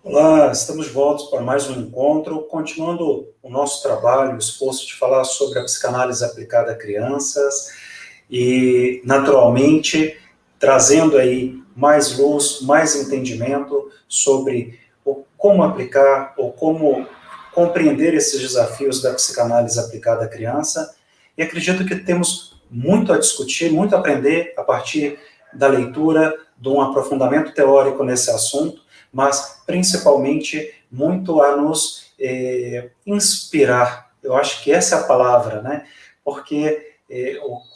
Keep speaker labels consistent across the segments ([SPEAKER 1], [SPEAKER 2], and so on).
[SPEAKER 1] Olá, estamos de volta para mais um encontro, continuando o nosso trabalho, o esforço de falar sobre a psicanálise aplicada a crianças e, naturalmente, trazendo aí mais luz, mais entendimento sobre como aplicar ou como compreender esses desafios da psicanálise aplicada à criança. E acredito que temos muito a discutir, muito a aprender a partir da leitura, de um aprofundamento teórico nesse assunto, mas principalmente muito a nos inspirar. Eu acho que essa é a palavra, né? Porque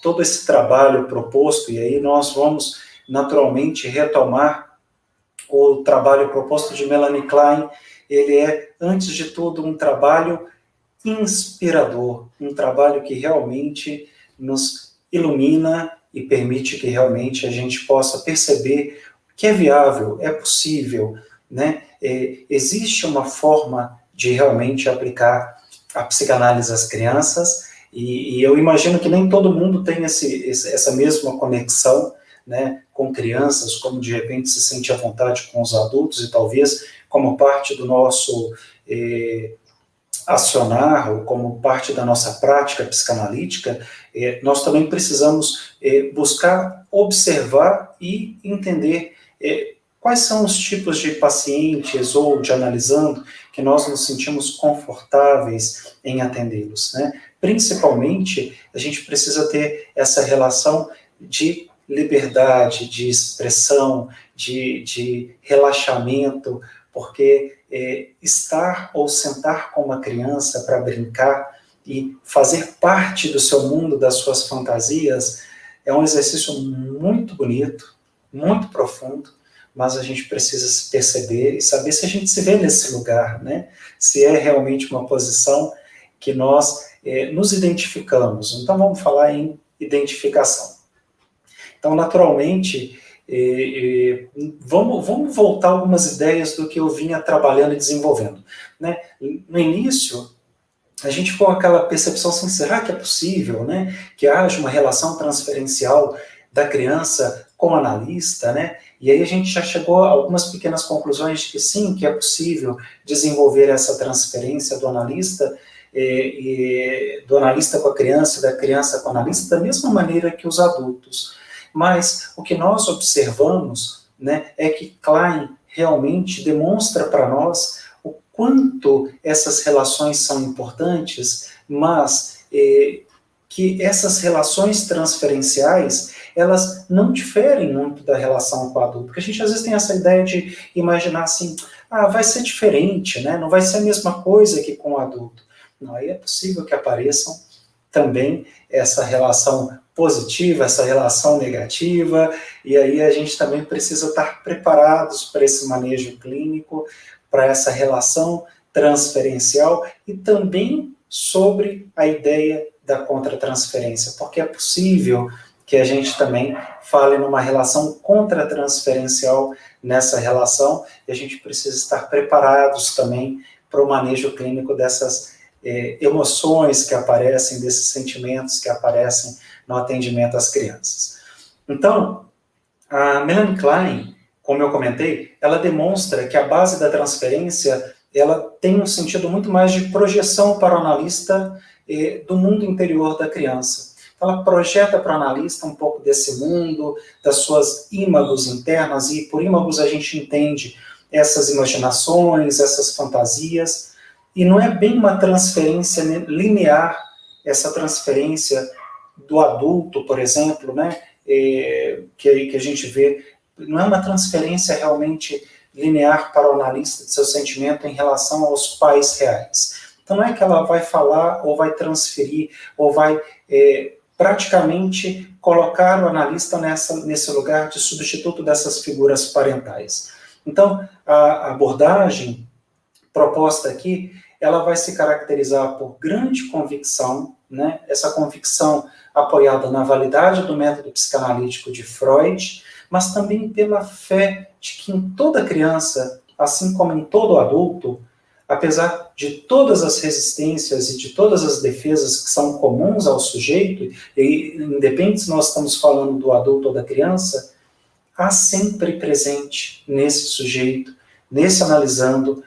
[SPEAKER 1] todo esse trabalho proposto, e aí nós vamos naturalmente retomar o trabalho proposto de Melanie Klein, ele é, antes de tudo, um trabalho inspirador, um trabalho que realmente nos ilumina e permite que realmente a gente possa perceber que é viável, é possível, né? Existe uma forma de realmente aplicar a psicanálise às crianças e eu imagino que nem todo mundo tem essa mesma conexão, né, com crianças, como de repente se sente à vontade com os adultos e talvez como parte do nosso acionar, ou como parte da nossa prática psicanalítica, nós também precisamos buscar observar e entender quais são os tipos de pacientes ou de analisando que nós nos sentimos confortáveis em atendê-los, né? Principalmente, a gente precisa ter essa relação de liberdade, de expressão, de relaxamento, porque estar ou sentar com uma criança para brincar e fazer parte do seu mundo, das suas fantasias, é um exercício muito bonito, muito profundo, mas a gente precisa se perceber e saber se a gente se vê nesse lugar, né? Se é realmente uma posição que nós nos identificamos. Então, vamos falar em identificação. Então, naturalmente, vamos voltar algumas ideias do que eu vinha trabalhando e desenvolvendo, né? No início, a gente ficou com aquela percepção assim, será que é possível, né, que haja uma relação transferencial da criança com o analista, né? E aí a gente já chegou a algumas pequenas conclusões de que sim, que é possível desenvolver essa transferência do analista do analista com a criança, da criança com o analista, da mesma maneira que os adultos. Mas o que nós observamos, né, é que Klein realmente demonstra para nós o quanto essas relações são importantes, mas que essas relações transferenciais, elas não diferem muito da relação com o adulto, porque a gente às vezes tem essa ideia de imaginar assim, vai ser diferente, né? Não vai ser a mesma coisa que com o adulto. Não, aí é possível que apareçam também essa relação positiva, essa relação negativa, e aí a gente também precisa estar preparados para esse manejo clínico, para essa relação transferencial e também sobre a ideia da contratransferência, porque é possível que a gente também fale numa relação contratransferencial nessa relação, e a gente precisa estar preparados também para o manejo clínico dessas emoções que aparecem, desses sentimentos que aparecem no atendimento às crianças. Então, a Melanie Klein, como eu comentei, ela demonstra que a base da transferência ela tem um sentido muito mais de projeção para o analista do mundo interior da criança. Então, ela projeta para o analista um pouco desse mundo, das suas ímagos internas, e por ímagos a gente entende essas imaginações, essas fantasias, e não é bem uma transferência linear, essa transferência do adulto, por exemplo, né, que a gente vê, não é uma transferência realmente linear para o analista de seu sentimento em relação aos pais reais. Então não é que ela vai falar ou vai transferir ou vai praticamente colocar o analista nesse lugar de substituto dessas figuras parentais. Então a abordagem proposta aqui, ela vai se caracterizar por grande convicção, né? Essa convicção apoiada na validade do método psicanalítico de Freud, mas também pela fé de que em toda criança, assim como em todo adulto, apesar de todas as resistências e de todas as defesas que são comuns ao sujeito, e independente se nós estamos falando do adulto ou da criança, há sempre presente nesse sujeito nesse analisando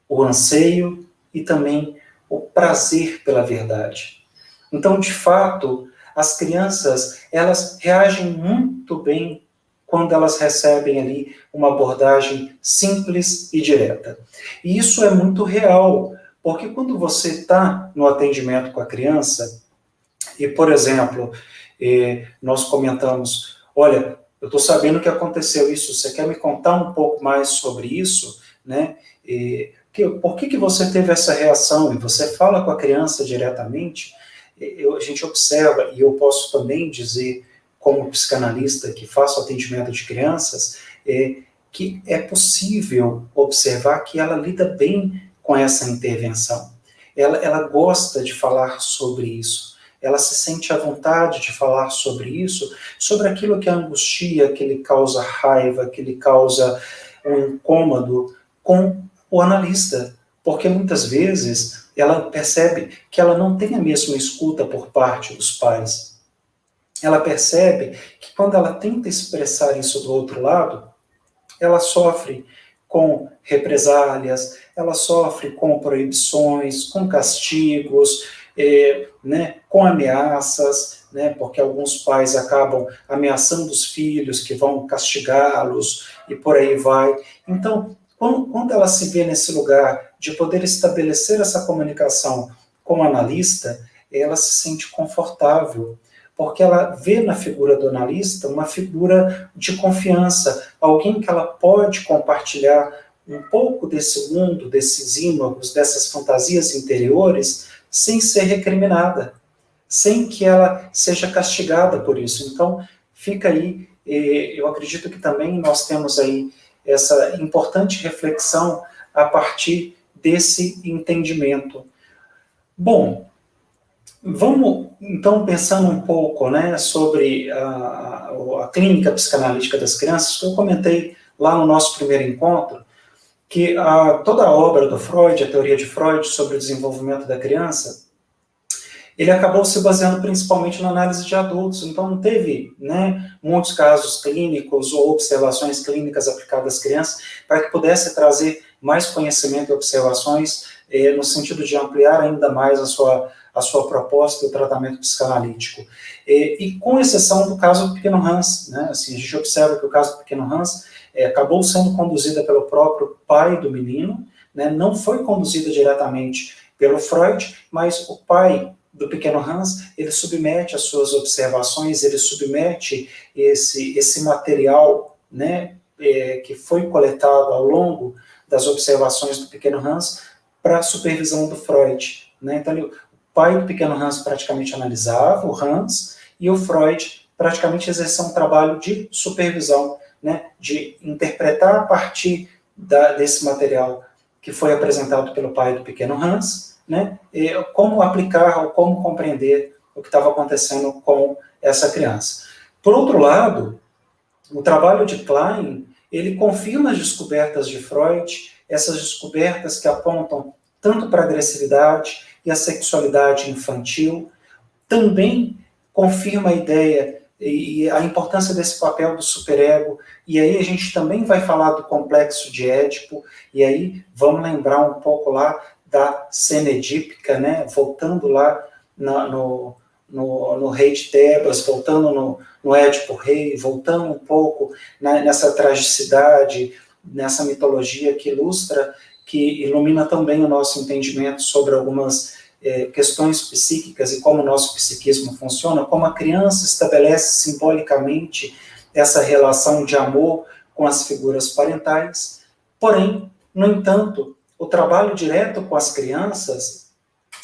[SPEAKER 1] o anseio e também o prazer pela verdade. Então, de fato, as crianças, elas reagem muito bem quando elas recebem ali uma abordagem simples e direta. E isso é muito real, porque quando você está no atendimento com a criança, e, por exemplo, nós comentamos, olha, eu estou sabendo que aconteceu isso, você quer me contar um pouco mais sobre isso? Né? Por que você teve essa reação? E você fala com a criança diretamente, a gente observa, e eu posso também dizer, como psicanalista que faço atendimento de crianças, que é possível observar que ela lida bem com essa intervenção. Ela gosta de falar sobre isso. Ela se sente à vontade de falar sobre isso, sobre aquilo que a angustia, que lhe causa raiva, que lhe causa um incômodo com o analista. Porque muitas vezes ela percebe que ela não tem a mesma escuta por parte dos pais. Ela percebe que quando ela tenta expressar isso do outro lado, ela sofre com represálias, ela sofre com proibições, com castigos, com ameaças, porque alguns pais acabam ameaçando os filhos que vão castigá-los e por aí vai. Então, quando ela se vê nesse lugar de poder estabelecer essa comunicação com o analista, ela se sente confortável, porque ela vê na figura do analista uma figura de confiança, alguém que ela pode compartilhar um pouco desse mundo, desses ímagos, dessas fantasias interiores, sem ser recriminada, sem que ela seja castigada por isso. Então, fica aí, eu acredito que também nós temos aí essa importante reflexão a partir desse entendimento. Bom, vamos, então, pensando um pouco, sobre a clínica psicanalítica das crianças, que eu comentei lá no nosso primeiro encontro, que toda a obra do Freud, a teoria de Freud sobre o desenvolvimento da criança, ele acabou se baseando principalmente na análise de adultos, então não teve muitos casos clínicos ou observações clínicas aplicadas às crianças para que pudesse trazer mais conhecimento e observações no sentido de ampliar ainda mais a sua proposta do tratamento psicanalítico. E com exceção do caso do pequeno Hans, assim, a gente observa que o caso do pequeno Hans acabou sendo conduzida pelo próprio pai do menino, não foi conduzida diretamente pelo Freud, mas o pai do pequeno Hans, ele submete as suas observações, ele submete esse material, que foi coletado ao longo das observações do pequeno Hans para a supervisão do Freud. Então, o pai do pequeno Hans praticamente analisava o Hans e o Freud praticamente exercia um trabalho de supervisão, de interpretar a partir desse material que foi apresentado pelo pai do pequeno Hans, como aplicar ou como compreender o que estava acontecendo com essa criança. Por outro lado, o trabalho de Klein, ele confirma as descobertas de Freud, essas descobertas que apontam tanto para a agressividade e a sexualidade infantil, também confirma a ideia e a importância desse papel do superego, e aí a gente também vai falar do complexo de Édipo, e aí vamos lembrar um pouco lá da cena edípica, voltando lá no rei de Tebas, voltando no Édipo rei, voltando um pouco nessa tragicidade, nessa mitologia que ilustra, que ilumina também o nosso entendimento sobre algumas questões psíquicas e como o nosso psiquismo funciona, como a criança estabelece simbolicamente essa relação de amor com as figuras parentais. Porém, no entanto, o trabalho direto com as crianças,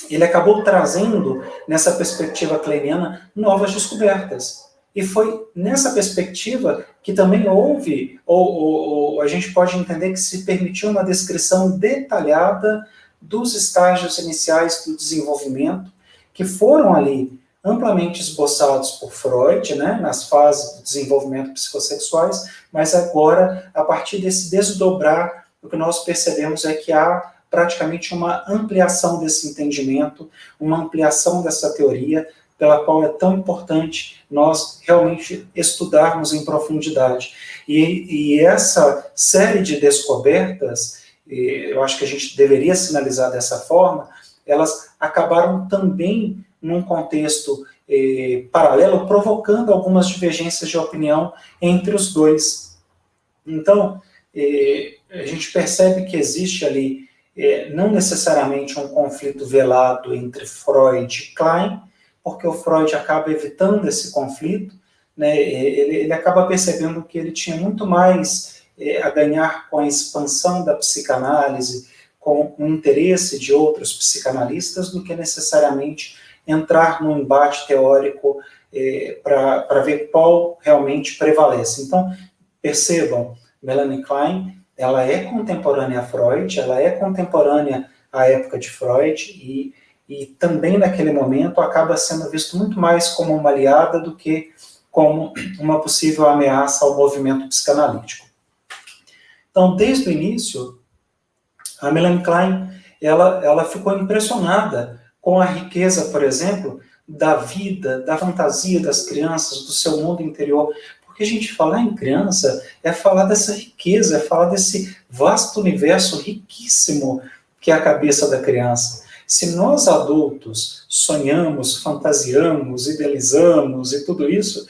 [SPEAKER 1] ele acabou trazendo, nessa perspectiva kleiniana, novas descobertas. E foi nessa perspectiva que também houve, ou a gente pode entender que se permitiu uma descrição detalhada dos estágios iniciais do desenvolvimento, que foram ali amplamente esboçados por Freud, nas fases do desenvolvimento psicossexuais, mas agora, a partir desse desdobrar, o que nós percebemos é que há praticamente uma ampliação desse entendimento, uma ampliação dessa teoria, pela qual é tão importante nós realmente estudarmos em profundidade. E essa série de descobertas, eu acho que a gente deveria sinalizar dessa forma, elas acabaram também num contexto paralelo, provocando algumas divergências de opinião entre os dois. Então, a gente percebe que existe ali não necessariamente um conflito velado entre Freud e Klein, porque o Freud acaba evitando esse conflito, né? Ele acaba percebendo que ele tinha muito mais a ganhar com a expansão da psicanálise, com o interesse de outros psicanalistas, do que necessariamente entrar num embate teórico para ver qual realmente prevalece. Então, percebam, Melanie Klein, ela é contemporânea a Freud, ela é contemporânea à época de Freud, e também naquele momento acaba sendo visto muito mais como uma aliada do que como uma possível ameaça ao movimento psicanalítico. Então, desde o início, a Melanie Klein, ela ficou impressionada com a riqueza, por exemplo, da vida, da fantasia das crianças, do seu mundo interior. Porque a gente falar em criança é falar dessa riqueza, é falar desse vasto universo riquíssimo que é a cabeça da criança. Se nós adultos sonhamos, fantasiamos, idealizamos e tudo isso,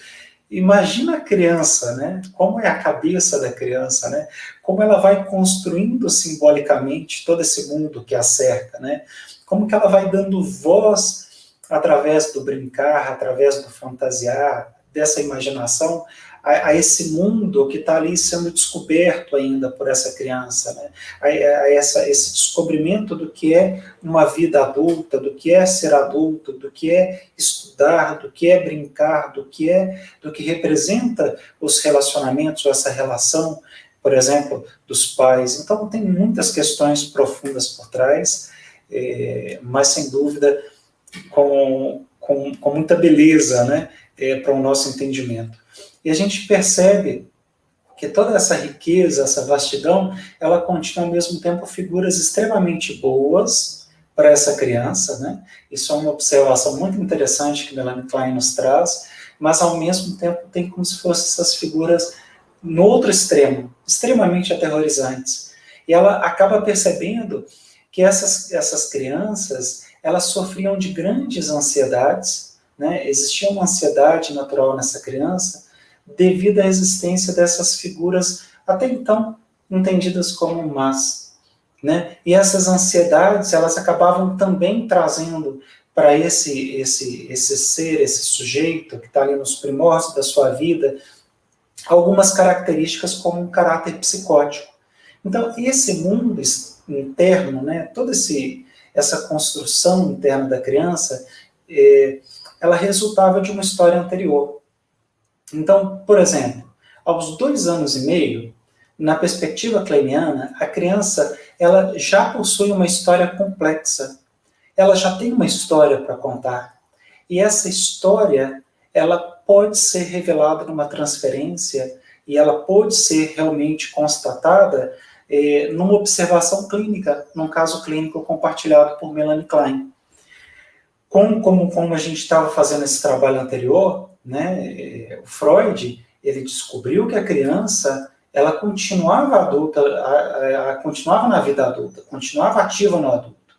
[SPEAKER 1] imagina a criança, né? Como é a cabeça da criança, né? Como ela vai construindo simbolicamente todo esse mundo que a cerca, né? Como que ela vai dando voz através do brincar, através do fantasiar, dessa imaginação, a esse mundo que está ali sendo descoberto ainda por essa criança, né? Esse descobrimento do que é uma vida adulta, do que é ser adulto, do que é estudar, do que é brincar, do que representa os relacionamentos, essa relação, por exemplo, dos pais. Então, tem muitas questões profundas por trás, mas, sem dúvida, com muita beleza, né, para o nosso entendimento. E a gente percebe que toda essa riqueza, essa vastidão, ela contém ao mesmo tempo figuras extremamente boas para essa criança, né? Isso é uma observação muito interessante que Melanie Klein nos traz, mas ao mesmo tempo tem como se fossem essas figuras no outro extremo, extremamente aterrorizantes. E ela acaba percebendo que essas crianças, elas sofriam de grandes ansiedades, né? Existia uma ansiedade natural nessa criança, devido à existência dessas figuras até então entendidas como más, né? E essas ansiedades, elas acabavam também trazendo para esse ser, esse sujeito que está ali nos primórdios da sua vida, algumas características como um caráter psicótico. Então, esse mundo interno, né, toda essa construção interna da criança, ela resultava de uma história anterior. Então, por exemplo, aos 2 anos e meio, na perspectiva kleiniana, a criança ela já possui uma história complexa. Ela já tem uma história para contar. E essa história, ela pode ser revelada numa transferência e ela pode ser realmente constatada numa observação clínica, num caso clínico compartilhado por Melanie Klein. Como a gente estava fazendo esse trabalho anterior, né, o Freud, ele descobriu que a criança, ela continuava adulta, continuava na vida adulta, continuava ativa no adulto.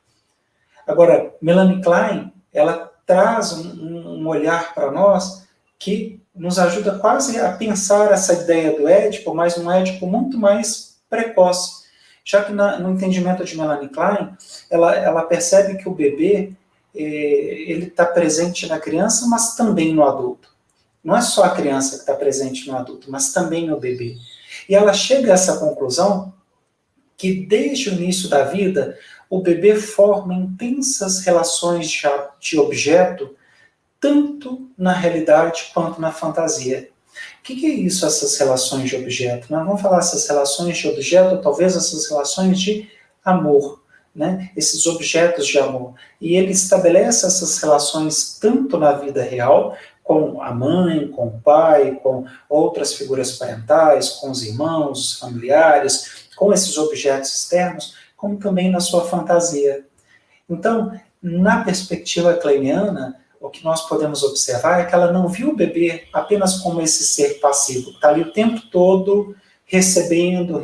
[SPEAKER 1] Agora, Melanie Klein, ela traz um olhar para nós que nos ajuda quase a pensar essa ideia do Édipo, mas um Édipo muito mais precoce, já que no entendimento de Melanie Klein, ela percebe que o bebê, ele está presente na criança, mas também no adulto. Não é só a criança que está presente no adulto, mas também no bebê. E ela chega a essa conclusão que desde o início da vida, o bebê forma intensas relações de objeto, tanto na realidade quanto na fantasia. O que é isso, essas relações de objeto? Nós vamos falar essas relações de objeto, talvez essas relações de amor, né? Esses objetos de amor. E ele estabelece essas relações tanto na vida real, com a mãe, com o pai, com outras figuras parentais, com os irmãos, os familiares, com esses objetos externos, como também na sua fantasia. Então, na perspectiva kleiniana, o que nós podemos observar é que ela não viu o bebê apenas como esse ser passivo, que está ali o tempo todo recebendo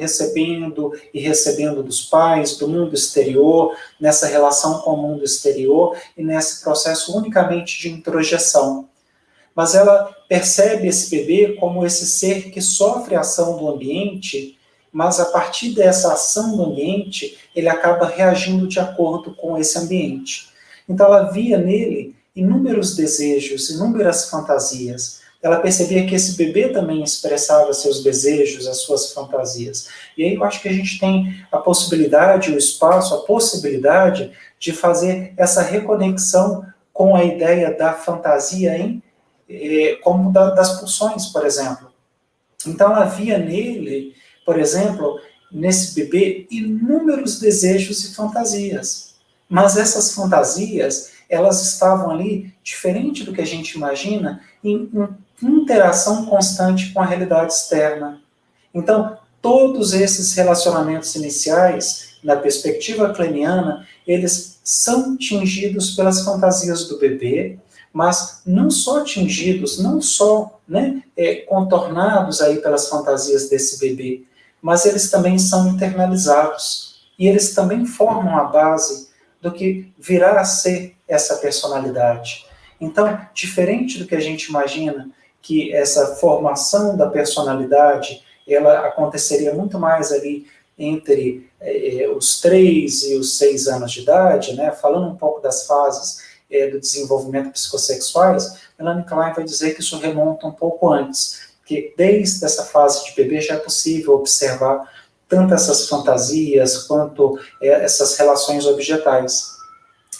[SPEAKER 1] e recebendo dos pais, do mundo exterior, nessa relação com o mundo exterior e nesse processo unicamente de introjeção. Mas ela percebe esse bebê como esse ser que sofre a ação do ambiente, mas a partir dessa ação do ambiente, ele acaba reagindo de acordo com esse ambiente. Então ela via nele inúmeros desejos, inúmeras fantasias. Ela percebia que esse bebê também expressava seus desejos, as suas fantasias. E aí eu acho que a gente tem a possibilidade, o espaço, a possibilidade de fazer essa reconexão com a ideia da fantasia como das pulsões, por exemplo. Então ela via nele, por exemplo, nesse bebê, inúmeros desejos e fantasias. Mas essas fantasias, elas estavam ali, diferente do que a gente imagina, em interação constante com a realidade externa. Então, todos esses relacionamentos iniciais, na perspectiva kleiniana, eles são tingidos pelas fantasias do bebê, mas não só tingidos, não só contornados aí pelas fantasias desse bebê, mas eles também são internalizados. E eles também formam a base do que virá a ser essa personalidade. Então, diferente do que a gente imagina, que essa formação da personalidade, ela aconteceria muito mais ali entre os 3 e os 6 anos de idade, falando um pouco das fases do desenvolvimento psicossexuais, Melanie Klein vai dizer que isso remonta um pouco antes, que desde essa fase de bebê já é possível observar tanto essas fantasias quanto essas relações objetais.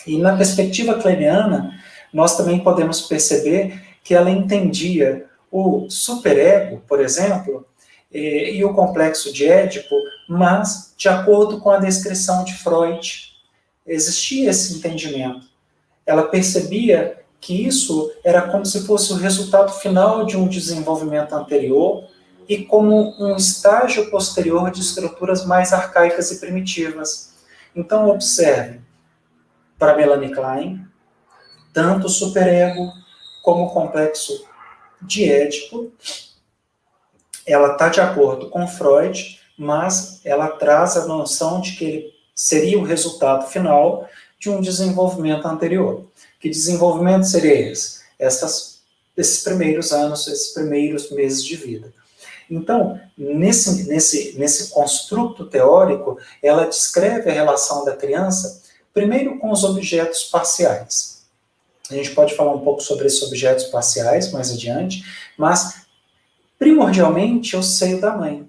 [SPEAKER 1] E na perspectiva kleiniana, nós também podemos perceber que ela entendia o superego, por exemplo, e o complexo de Édipo, mas de acordo com a descrição de Freud. Existia esse entendimento. Ela percebia que isso era como se fosse o resultado final de um desenvolvimento anterior e como um estágio posterior de estruturas mais arcaicas e primitivas. Então, observe, para Melanie Klein, tanto o superego como o complexo de Édipo, ela está de acordo com Freud, mas ela traz a noção de que ele seria o resultado final de um desenvolvimento anterior. Que desenvolvimento seria esse? Esses primeiros anos, esses primeiros meses de vida. Então, nesse construto teórico, ela descreve a relação da criança, primeiro com os objetos parciais. A gente pode falar um pouco sobre esses objetos parciais mais adiante, mas, primordialmente, é o seio da mãe.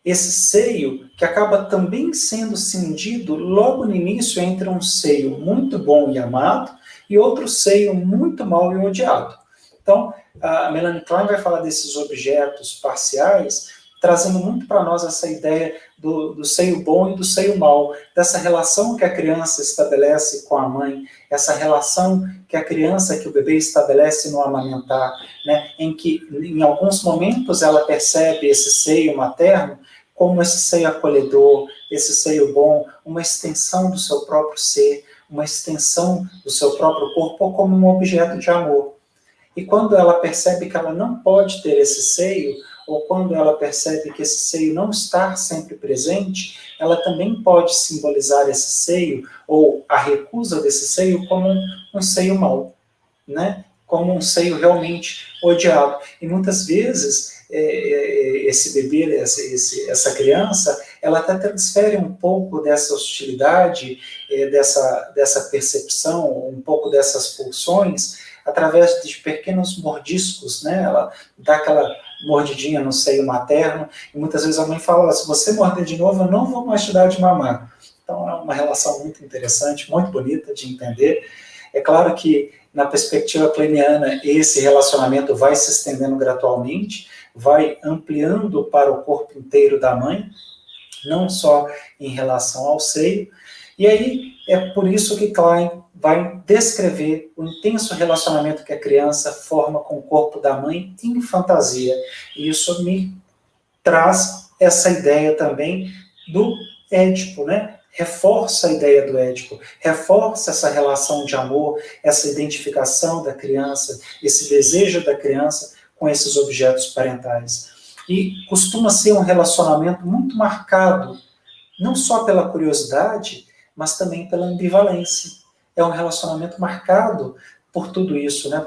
[SPEAKER 1] Esse seio que acaba também sendo cindido logo no início entre um seio muito bom e amado e outro seio muito mau e odiado. Então, a Melanie Klein vai falar desses objetos parciais, trazendo muito para nós essa ideia do seio bom e do seio mau, dessa relação que a criança estabelece com a mãe, essa relação que a criança, que o bebê estabelece no amamentar, em que em alguns momentos ela percebe esse seio materno como esse seio acolhedor, esse seio bom, uma extensão do seu próprio ser, uma extensão do seu próprio corpo, ou como um objeto de amor. E quando ela percebe que ela não pode ter esse seio, ou quando ela percebe que esse seio não está sempre presente, ela também pode simbolizar esse seio, ou a recusa desse seio, como um seio mau, como um seio realmente odiado. E muitas vezes, esse bebê, essa criança, ela até transfere um pouco dessa hostilidade, dessa percepção, um pouco dessas pulsões, através de pequenos mordiscos, Ela dá aquela mordidinha no seio materno, e muitas vezes a mãe fala, se você morder de novo, eu não vou mais te dar de mamar. Então é uma relação muito interessante, muito bonita de entender. É claro que, na perspectiva kleiniana, esse relacionamento vai se estendendo gradualmente, vai ampliando para o corpo inteiro da mãe, não só em relação ao seio, e aí é por isso que Klein vai descrever o intenso relacionamento que a criança forma com o corpo da mãe em fantasia. E isso me traz essa ideia também do Édipo, reforça a ideia do Édipo, reforça essa relação de amor, essa identificação da criança, esse desejo da criança com esses objetos parentais. E costuma ser um relacionamento muito marcado, não só pela curiosidade, mas também pela ambivalência. É um relacionamento marcado por tudo isso, né?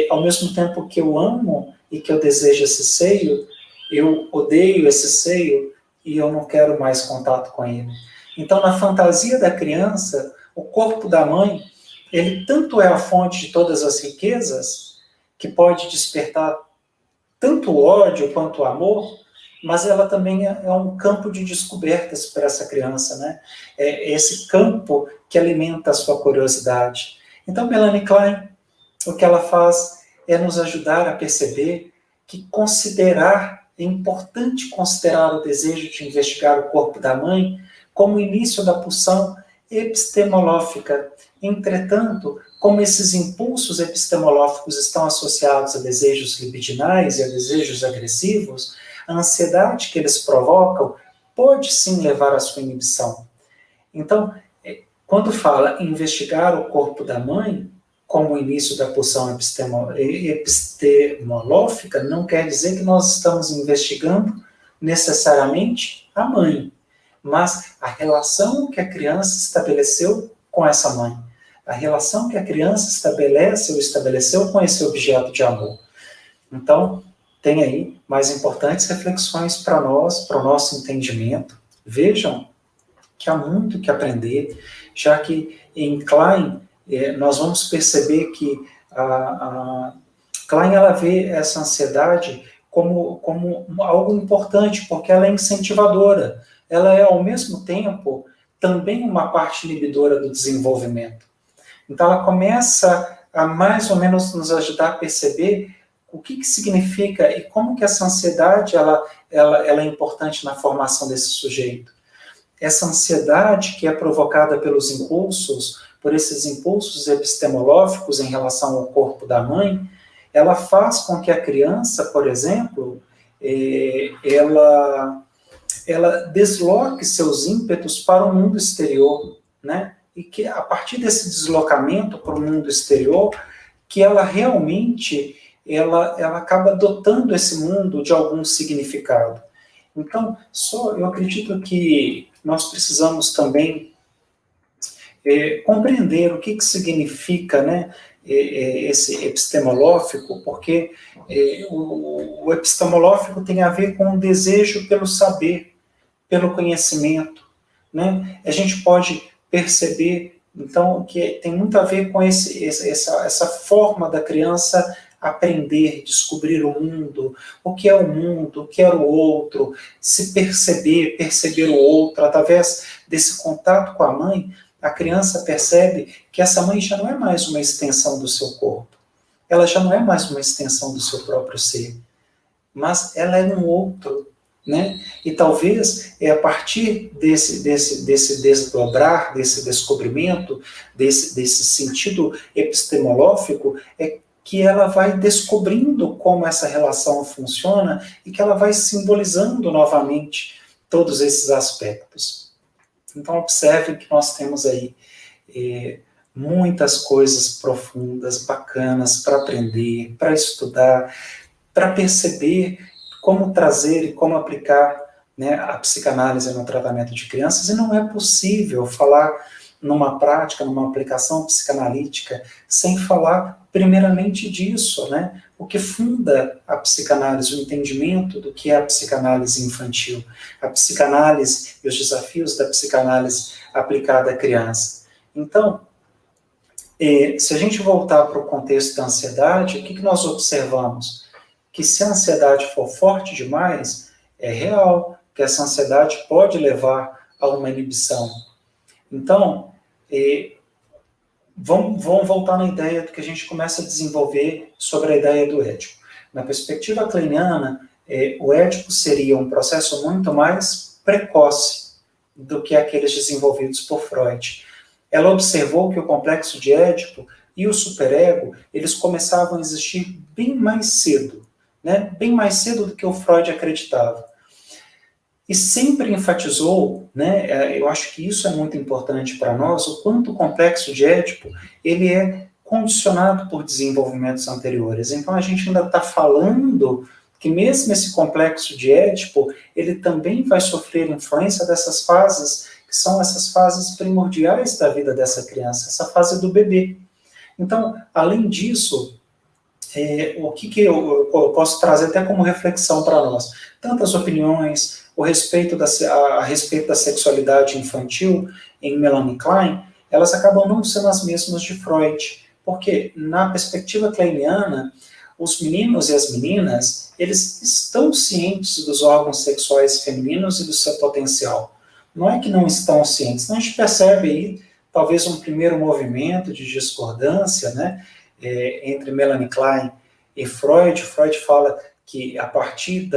[SPEAKER 1] Ao mesmo tempo que eu amo e que eu desejo esse seio, eu odeio esse seio e eu não quero mais contato com ele. Então, na fantasia da criança, o corpo da mãe, ele tanto é a fonte de todas as riquezas, que pode despertar tanto o ódio quanto o amor, mas ela também é um campo de descobertas para essa criança, né? É esse campo que alimenta a sua curiosidade. Então, Melanie Klein, o que ela faz é nos ajudar a perceber que é importante considerar o desejo de investigar o corpo da mãe como o início da pulsão epistemolófica. Entretanto, como esses impulsos epistemolóficos estão associados a desejos libidinais e a desejos agressivos, a ansiedade que eles provocam pode sim levar à sua inibição. Então, quando fala em investigar o corpo da mãe, como o início da pulsão epistemolófica, não quer dizer que nós estamos investigando necessariamente a mãe, mas a relação que a criança estabeleceu com essa mãe, a relação que a criança estabelece ou estabeleceu com esse objeto de amor. Então, tem aí mais importantes reflexões para nós, para o nosso entendimento. Vejam que há muito que aprender, já que em Klein nós vamos perceber que a Klein ela vê essa ansiedade como algo importante, porque ela é incentivadora. Ela é, ao mesmo tempo, também uma parte inibidora do desenvolvimento. Então, ela começa a mais ou menos nos ajudar a perceber o que significa e como que essa ansiedade ela é importante na formação desse sujeito. Essa ansiedade que é provocada pelos impulsos, por esses impulsos epistemológicos em relação ao corpo da mãe, ela faz com que a criança, por exemplo, ela desloque seus ímpetos para o mundo exterior, né? E que a partir desse deslocamento para o mundo exterior, que ela realmente ela acaba dotando esse mundo de algum significado. Então, eu acredito que nós precisamos também compreender o que significa, né, esse epistemológico, porque o epistemológico tem a ver com o desejo pelo saber, pelo conhecimento, né? A gente pode perceber, então, que tem muito a ver com essa forma da criança aprender, descobrir o mundo, o que é o mundo, o que é o outro, se perceber o outro. Através desse contato com a mãe, a criança percebe que essa mãe já não é mais uma extensão do seu corpo, ela já não é mais uma extensão do seu próprio ser, mas ela é um outro, né? E talvez a partir desse desdobrar, desse descobrimento, desse sentido epistemológico, que ela vai descobrindo como essa relação funciona e que ela vai simbolizando novamente todos esses aspectos. Então, observem que nós temos aí muitas coisas profundas, bacanas para aprender, para estudar, para perceber como trazer e como aplicar, né, a psicanálise no tratamento de crianças. E não é possível falar numa prática, numa aplicação psicanalítica, sem falar primeiramente disso, né? O que funda a psicanálise, o entendimento do que é a psicanálise infantil, a psicanálise e os desafios da psicanálise aplicada à criança. Então, se a gente voltar para o contexto da ansiedade, o que nós observamos? Que se a ansiedade for forte demais, é real que essa ansiedade pode levar a uma inibição. Então, vamos voltar na ideia do que a gente começa a desenvolver sobre a ideia do Édipo. Na perspectiva kleiniana, o Édipo seria um processo muito mais precoce do que aqueles desenvolvidos por Freud. Ela observou que o complexo de Édipo e o superego, eles começavam a existir bem mais cedo, né? Bem mais cedo do que o Freud acreditava. e sempre enfatizou, né, eu acho que isso é muito importante para nós, o quanto o complexo de Édipo, ele é condicionado por desenvolvimentos anteriores. Então, a gente ainda está falando que mesmo esse complexo de Édipo, ele também vai sofrer influência dessas fases, que são essas fases primordiais da vida dessa criança, essa fase do bebê. Então, além disso, o que eu posso trazer até como reflexão para nós? Tantas opiniões a respeito da sexualidade infantil em Melanie Klein, elas acabam não sendo as mesmas de Freud, porque na perspectiva kleiniana, os meninos e as meninas, eles estão cientes dos órgãos sexuais femininos e do seu potencial. Não é que não estão cientes, a gente percebe aí talvez um primeiro movimento de discordância, né, entre Melanie Klein e Freud. Freud fala que a partir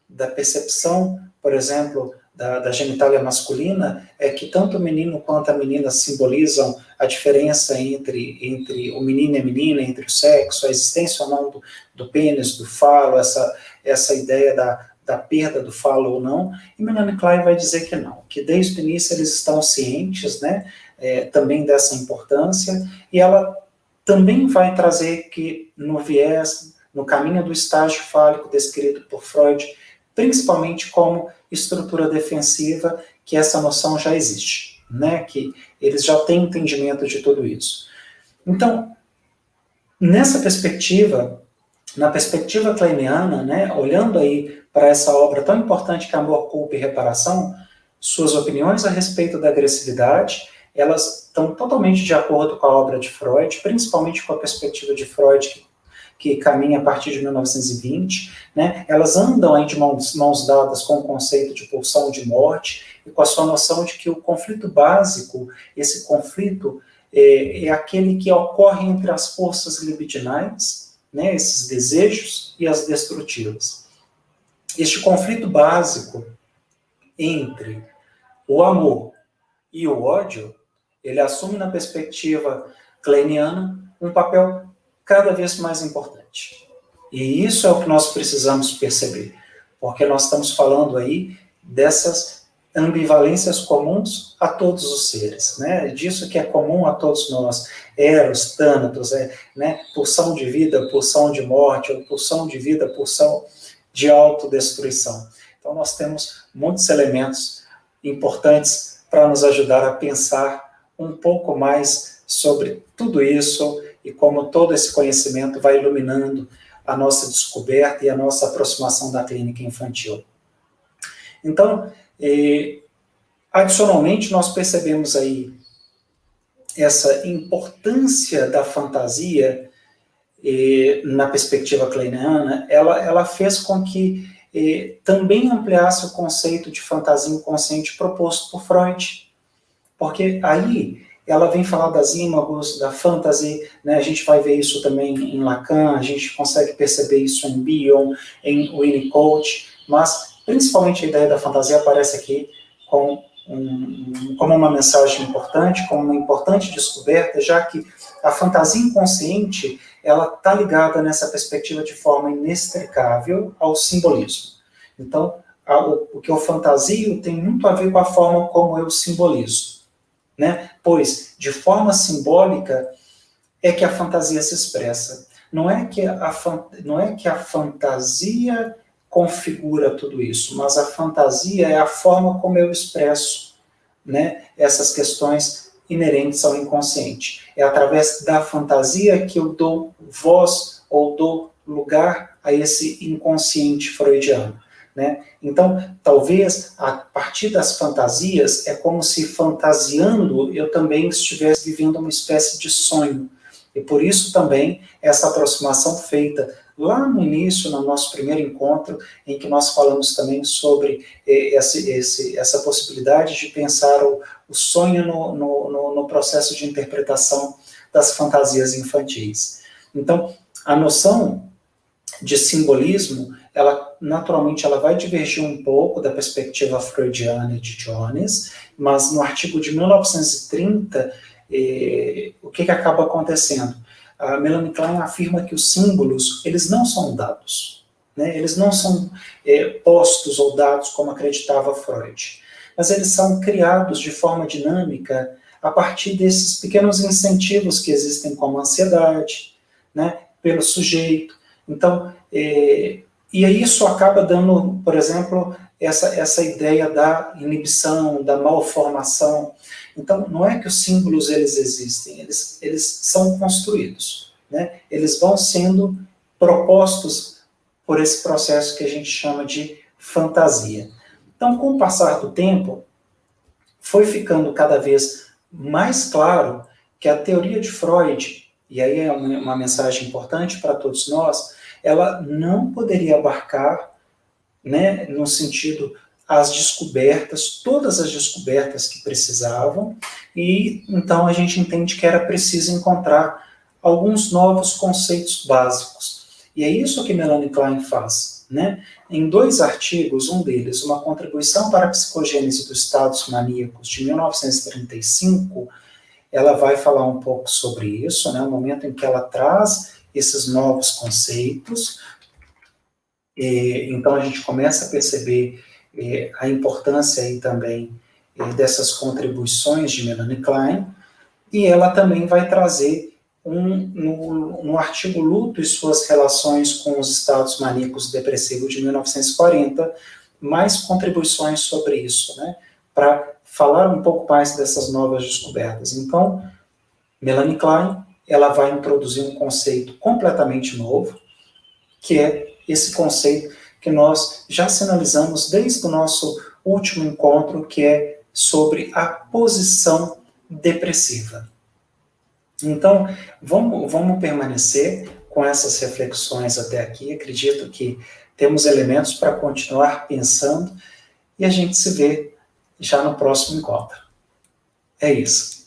[SPEAKER 1] da percepção, por exemplo, da genitália masculina, é que tanto o menino quanto a menina simbolizam a diferença entre o menino e a menina, entre o sexo, a existência ou não do pênis, do falo, essa ideia da perda do falo ou não. E Melanie Klein vai dizer que não, que desde o início eles estão cientes, né, também dessa importância, e ela também vai trazer que no caminho do estágio fálico descrito por Freud, principalmente como estrutura defensiva, que essa noção já existe, né? Que eles já têm entendimento de tudo isso. Então, nessa perspectiva, na perspectiva kleiniana, né, olhando aí para essa obra tão importante que é Amor, Culpa e Reparação, suas opiniões a respeito da agressividade, elas estão totalmente de acordo com a obra de Freud, principalmente com a perspectiva de Freud, que caminha a partir de 1920, né? Elas andam aí de mãos dadas com o conceito de pulsão de morte e com a sua noção de que o conflito básico, esse conflito é aquele que ocorre entre as forças libidinais, né, esses desejos, e as destrutivas. Este conflito básico entre o amor e o ódio, ele assume na perspectiva kleiniana um papel cada vez mais importante. E isso é o que nós precisamos perceber, porque nós estamos falando aí dessas ambivalências comuns a todos os seres, né? Disso que é comum a todos nós, Eros, Thanatos, né? Pulsão de vida, pulsão de morte, ou pulsão de vida, pulsão de autodestruição. Então nós temos muitos elementos importantes para nos ajudar a pensar um pouco mais sobre tudo isso e como todo esse conhecimento vai iluminando a nossa descoberta e a nossa aproximação da clínica infantil. Então, adicionalmente, nós percebemos aí essa importância da fantasia na perspectiva kleiniana, ela fez com que também ampliasse o conceito de fantasia inconsciente proposto por Freud, porque aí ela vem falar das ímagos, da fantasy, né? A gente vai ver isso também em Lacan, a gente consegue perceber isso em Bion, em Winnicott, mas principalmente a ideia da fantasia aparece aqui como uma mensagem importante, como uma importante descoberta, já que a fantasia inconsciente ela está ligada nessa perspectiva de forma inextricável ao simbolismo. Então, o que eu fantasio tem muito a ver com a forma como eu simbolizo. Né? Pois, de forma simbólica, é que a fantasia se expressa. Não é que a fantasia configura tudo isso, mas a fantasia é a forma como eu expresso, né, essas questões inerentes ao inconsciente. É através da fantasia que eu dou voz ou dou lugar a esse inconsciente freudiano. Né? Então, talvez, a partir das fantasias, é como se fantasiando eu também estivesse vivendo uma espécie de sonho. E por isso também essa aproximação feita lá no início, no nosso primeiro encontro, em que nós falamos também sobre essa possibilidade de pensar o sonho no processo de interpretação das fantasias infantis. Então, a noção de simbolismo, naturalmente ela vai divergir um pouco da perspectiva freudiana de Jones, mas no artigo de 1930, o que acaba acontecendo? A Melanie Klein afirma que os símbolos, eles não são dados. né? Eles não são postos ou dados como acreditava Freud, mas eles são criados de forma dinâmica a partir desses pequenos incentivos que existem, como a ansiedade, né, pelo sujeito. Então, e aí isso acaba dando, por exemplo, essa ideia da inibição, da malformação. Então, não é que os símbolos eles existem, eles são construídos, né? Eles vão sendo propostos por esse processo que a gente chama de fantasia. Então, com o passar do tempo, foi ficando cada vez mais claro que a teoria de Freud, e aí é uma mensagem importante para todos nós, ela não poderia abarcar, né, no sentido, as descobertas, todas as descobertas que precisavam, e então a gente entende que era preciso encontrar alguns novos conceitos básicos. E é isso que Melanie Klein faz, né? Em 2 artigos, um deles, Uma Contribuição para a Psicogênese dos Estados Maníacos, de 1935, ela vai falar um pouco sobre isso, né? O momento em que ela traz esses novos conceitos. Então a gente começa a perceber a importância aí também dessas contribuições de Melanie Klein, e ela também vai trazer no artigo Luto e suas relações com os estados maníacos depressivos de 1940, mais contribuições sobre isso, né, para falar um pouco mais dessas novas descobertas. Então, Melanie Klein, ela vai introduzir um conceito completamente novo, que é esse conceito que nós já sinalizamos desde o nosso último encontro, que é sobre a posição depressiva. Então, vamos permanecer com essas reflexões até aqui. Acredito que temos elementos para continuar pensando e a gente se vê já no próximo encontro. É isso.